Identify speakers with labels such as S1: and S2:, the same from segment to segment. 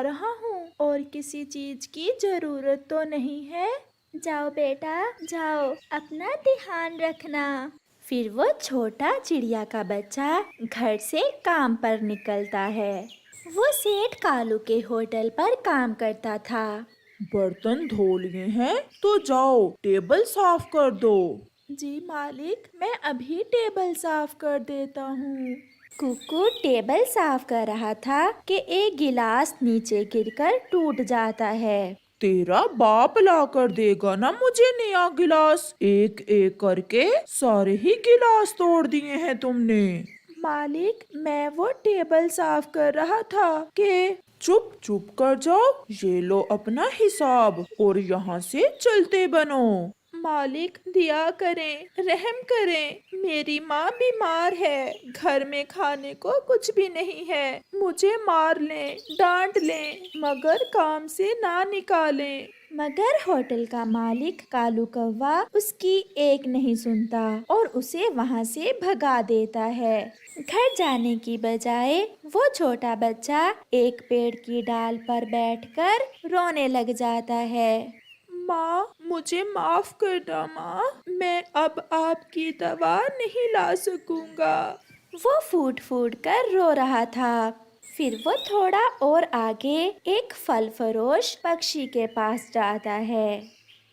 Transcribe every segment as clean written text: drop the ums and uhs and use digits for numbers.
S1: रहा हूँ और किसी चीज की जरूरत तो नहीं है।
S2: जाओ बेटा जाओ, अपना ध्यान रखना।
S1: फिर वो छोटा चिड़िया का बच्चा घर से काम पर निकलता है। वो सेठ कालू के होटल पर काम करता था।
S3: बर्तन धो लिए हैं तो जाओ टेबल साफ कर दो।
S1: जी मालिक, मैं अभी टेबल साफ कर देता हूँ। कुकू टेबल साफ कर रहा था कि एक गिलास नीचे गिरकर टूट जाता है।
S3: तेरा बाप ला कर देगा ना मुझे नया गिलास, एक एक करके सारे ही गिलास तोड़ दिए हैं तुमने।
S1: मालिक, मैं वो टेबल साफ कर रहा था कि
S3: चुप चुप कर जाओ, ये लो अपना हिसाब और यहाँ से चलते बनो।
S1: मालिक दिया करें, रहम करें, मेरी माँ बीमार है, घर में खाने को कुछ भी नहीं है, मुझे मार लें, डांट लें, मगर काम से ना निकालें। मगर होटल का मालिक कालू कौवा उसकी एक नहीं सुनता और उसे वहाँ से भगा देता है। घर जाने की बजाय वो छोटा बच्चा एक पेड़ की डाल पर बैठकर रोने लग जाता है। माँ, मुझे माफ करना माँ, मैं अब आपकी दवा नहीं ला सकूंगा। वो फूट फूट कर रो रहा था। फिर वो थोड़ा और आगे एक फल फरोश पक्षी के पास जाता है।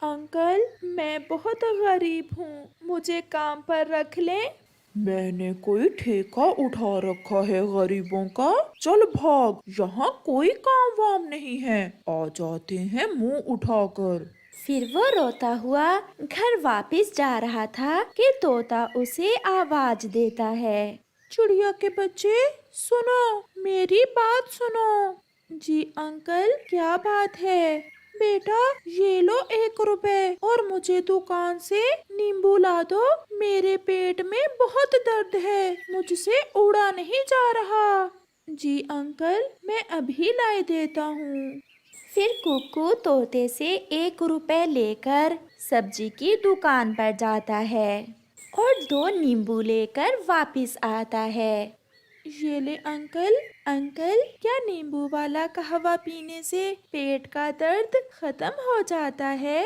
S1: अंकल, मैं बहुत गरीब हूँ, मुझे काम पर रख लें।
S3: मैंने कोई ठेका उठा रखा है गरीबों का? चल भाग, यहाँ कोई काम वाम नहीं है, आ जाते हैं मुंह उठाकर।
S1: फिर वो रोता हुआ घर वापस जा रहा था कि तोता उसे आवाज देता है। चिड़िया के बच्चे सुनो, मेरी बात सुनो। जी अंकल, क्या बात है? बेटा, ये लो 1 रुपए और मुझे दुकान से नींबू ला दो, मेरे पेट में बहुत दर्द है, मुझसे उड़ा नहीं जा रहा। जी अंकल, मैं अभी लाई देता हूँ। फिर कुक्कू तोते से 1 रुपए लेकर सब्जी की दुकान पर जाता है और 2 नींबू लेकर वापस आता है। ये ले अंकल। अंकल, क्या नींबू वाला कहवा पीने से पेट का दर्द खत्म हो जाता है?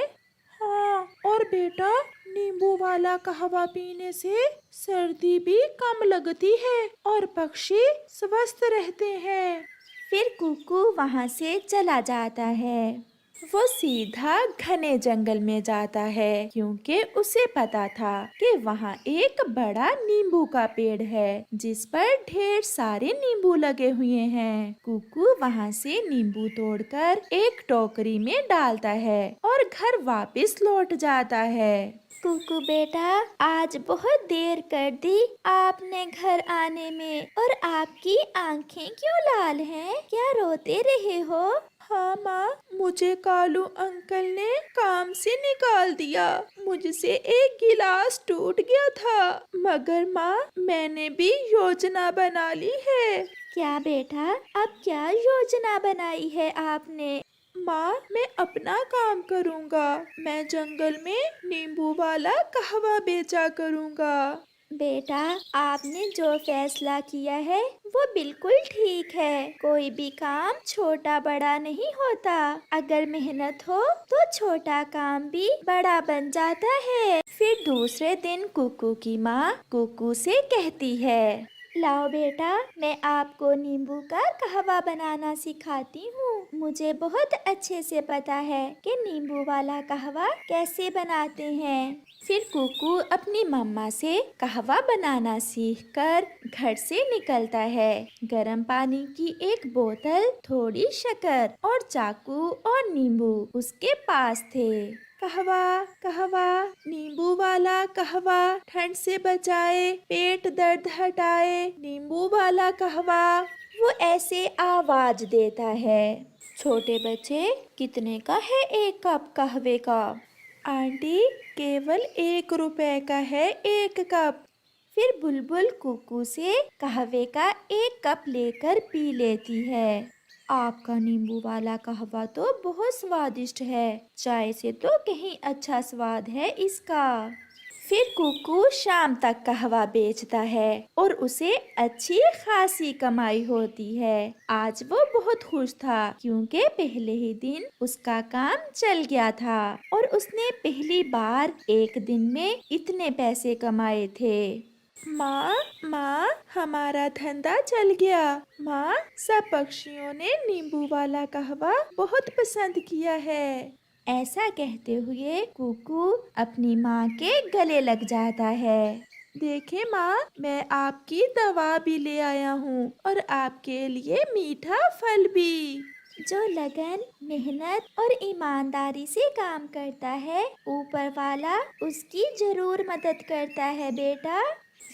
S1: हाँ, और बेटा, नींबू वाला कहवा पीने से सर्दी भी कम लगती है और पक्षी स्वस्थ रहते हैं। फिर कुकू वहाँ से चला जाता है। वो सीधा घने जंगल में जाता है क्योंकि उसे पता था कि वहाँ एक बड़ा नींबू का पेड़ है जिस पर ढेर सारे नींबू लगे हुए हैं। कुकू वहाँ से नींबू तोड़कर एक टोकरी में डालता है और घर वापस लौट जाता है।
S2: कुकू बेटा, आज बहुत देर कर दी आपने घर आने में, और आपकी आंखें क्यों लाल हैं? क्या रोते रहे हो?
S1: हाँ माँ, मुझे कालू अंकल ने काम से निकाल दिया, मुझसे एक गिलास टूट गया था, मगर माँ मैंने भी योजना बना ली है।
S2: क्या बेटा, अब क्या योजना बनाई है आपने?
S1: माँ, मैं अपना काम करूँगा, मैं जंगल में नींबू वाला कहवा बेचा करूँगा।
S2: बेटा, आपने जो फैसला किया है वो बिल्कुल ठीक है। कोई भी काम छोटा बड़ा नहीं होता, अगर मेहनत हो तो छोटा काम भी बड़ा बन जाता है।
S1: फिर दूसरे दिन कुकू की माँ कुकू से कहती है,
S2: लाओ बेटा, मैं आपको नींबू का कहवा बनाना सिखाती हूँ। मुझे बहुत अच्छे से पता है कि नींबू वाला कहवा कैसे बनाते हैं।
S1: फिर कुकू अपनी मम्मा से कहवा बनाना सीखकर घर से निकलता है। गर्म पानी की एक बोतल, थोड़ी शक्कर और चाकू और नींबू उसके पास थे। कहवा कहवा, नींबू वाला कहवा, ठंड से बचाए, पेट दर्द हटाए, नींबू वाला कहवा, वो ऐसे आवाज देता है। छोटे बच्चे, कितने का है 1 कप कहवे का? आंटी, केवल 1 रुपए का है 1 कप। फिर बुलबुल कुकू से कहवे का 1 कप लेकर पी लेती है। आपका नींबू वाला कहवा तो बहुत स्वादिष्ट है, चाय से तो कहीं अच्छा स्वाद है इसका। फिर कुकू शाम तक कहवा बेचता है और उसे अच्छी खासी कमाई होती है। आज वो बहुत खुश था क्योंकि पहले ही दिन उसका काम चल गया था और उसने पहली बार एक दिन में इतने पैसे कमाए थे। माँ, हमारा धंधा चल गया। माँ, सब पक्षियों ने नींबू वाला कहवा बहुत पसंद किया है। ऐसा कहते हुए कुकू अपनी माँ के गले लग जाता है। देखे माँ, मैं आपकी दवा भी ले आया हूँ और आपके लिए मीठा फल भी।
S2: जो लगन, मेहनत और ईमानदारी से काम करता है, ऊपर वाला उसकी जरूर मदद करता है बेटा।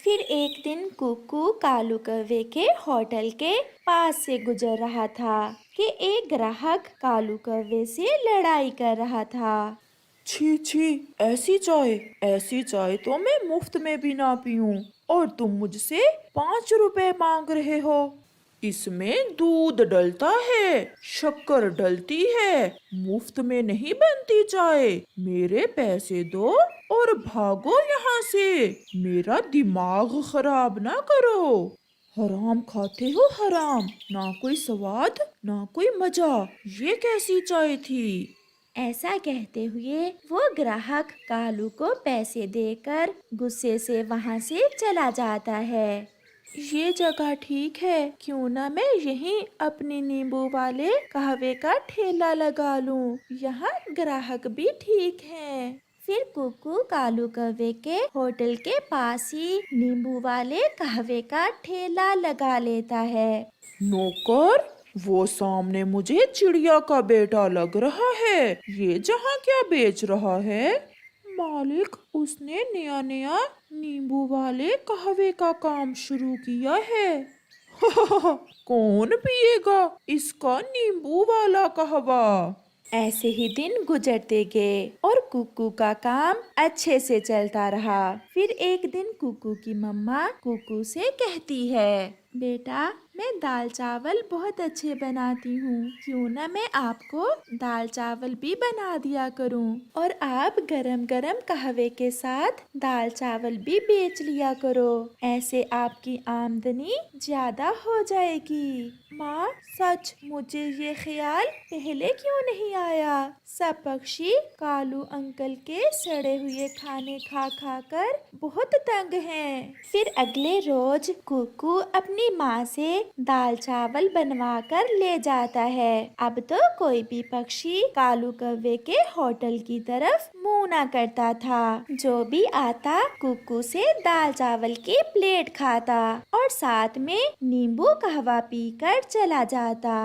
S1: फिर एक दिन कुकू कालू कौवे के होटल के पास से गुजर रहा था कि एक ग्राहक कालू कौवे से लड़ाई कर रहा था।
S3: छी छी, ऐसी चाय तो मैं मुफ्त में भी ना पीऊं और तुम मुझसे 5 रुपए मांग रहे हो। इसमें दूध डलता है, शक्कर डलती है, मुफ्त में नहीं बनती चाय। मेरे पैसे दो और भागो यहाँ से, मेरा दिमाग खराब ना करो। हराम खाते हो हराम, ना कोई स्वाद ना कोई मजा, ये कैसी चाय थी।
S1: ऐसा कहते हुए वो ग्राहक कालू को पैसे देकर गुस्से से वहाँ से चला जाता है। ये जगह ठीक है, क्यों ना मैं यहीं अपनी नींबू वाले कहवे का ठेला लगा लूं, यहाँ ग्राहक भी ठीक हैं। फिर कुकू कालू कौवे के होटल के पास ही नींबू वाले कहवे का ठेला लगा लेता है।
S3: नौकर, वो सामने मुझे चिड़िया का बेटा लग रहा है, ये जहाँ क्या बेच रहा है। मालिक, उसने नया नया नींबू वाले कहवे का काम शुरू किया है। कौन पिएगा इसका नींबू वाला कहवा।
S1: ऐसे ही दिन गुजरते गए और कुकू का काम अच्छे से चलता रहा। फिर एक दिन कुकू की मम्मा कुकू से कहती है, बेटा, मैं दाल चावल बहुत अच्छे बनाती हूँ, क्यों ना मैं आपको दाल चावल भी बना दिया करूँ और आप गरम गरम कहवे के साथ दाल चावल भी बेच लिया करो, ऐसे आपकी आमदनी ज्यादा हो जाएगी। माँ, सच मुझे ये ख्याल पहले क्यों नहीं आया। सब पक्षी कालू अंकल के सड़े हुए खाने खा खा कर बहुत तंग हैं। फिर अगले रोज कुकू अपनी माँ से दाल चावल बनवा कर ले जाता है। अब तो कोई भी पक्षी कालू कौवे के होटल की तरफ मुँह न करता था। जो भी आता कुकू से दाल चावल की प्लेट खाता और साथ में नींबू कहवा पी कर चला जाता।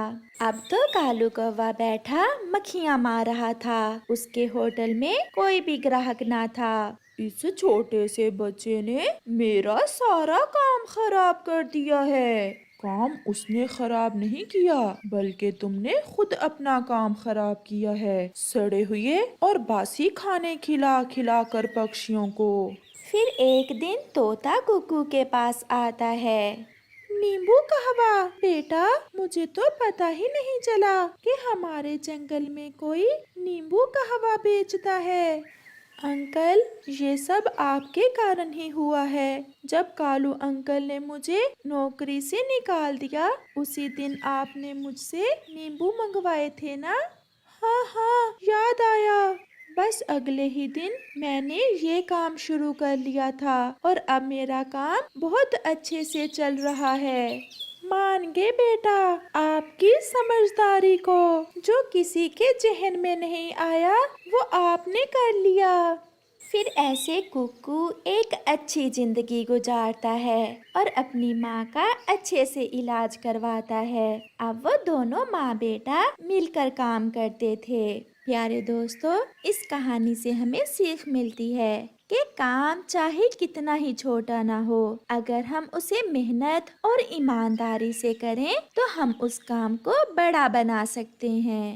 S1: अब तो कालू कौवा बैठा मक्खियाँ मार रहा था। उसके होटल में कोई भी ग्राहक ना था।
S3: इस छोटे से बच्चे ने मेरा सारा काम खराब कर दिया है। काम उसने खराब नहीं किया, बल्कि तुमने खुद अपना काम खराब किया है, सड़े हुए और बासी खाने खिला खिला कर पक्षियों को।
S1: फिर एक दिन तोता कुकू के पास आता है। नींबू कहवा बेटा, मुझे तो पता ही नहीं चला कि हमारे जंगल में कोई नींबू कहवा बेचता है। अंकल, ये सब आपके कारण ही हुआ है। जब कालू अंकल ने मुझे नौकरी से निकाल दिया, उसी दिन आपने मुझसे नींबू मंगवाए थे ना। हाँ, याद आया। बस अगले ही दिन मैंने ये काम शुरू कर लिया था और अब मेरा काम बहुत अच्छे से चल रहा है। मान गए बेटा आपकी समझदारी को, जो किसी के जहन में नहीं आया वो आपने कर लिया। फिर ऐसे कुकू एक अच्छी जिंदगी गुजारता है और अपनी माँ का अच्छे से इलाज करवाता है। अब वो दोनों माँ बेटा मिलकर काम करते थे। प्यारे दोस्तों, इस कहानी से हमें सीख मिलती है कि काम चाहे कितना ही छोटा ना हो, अगर हम उसे मेहनत और ईमानदारी से करें तो हम उस काम को बड़ा बना सकते हैं।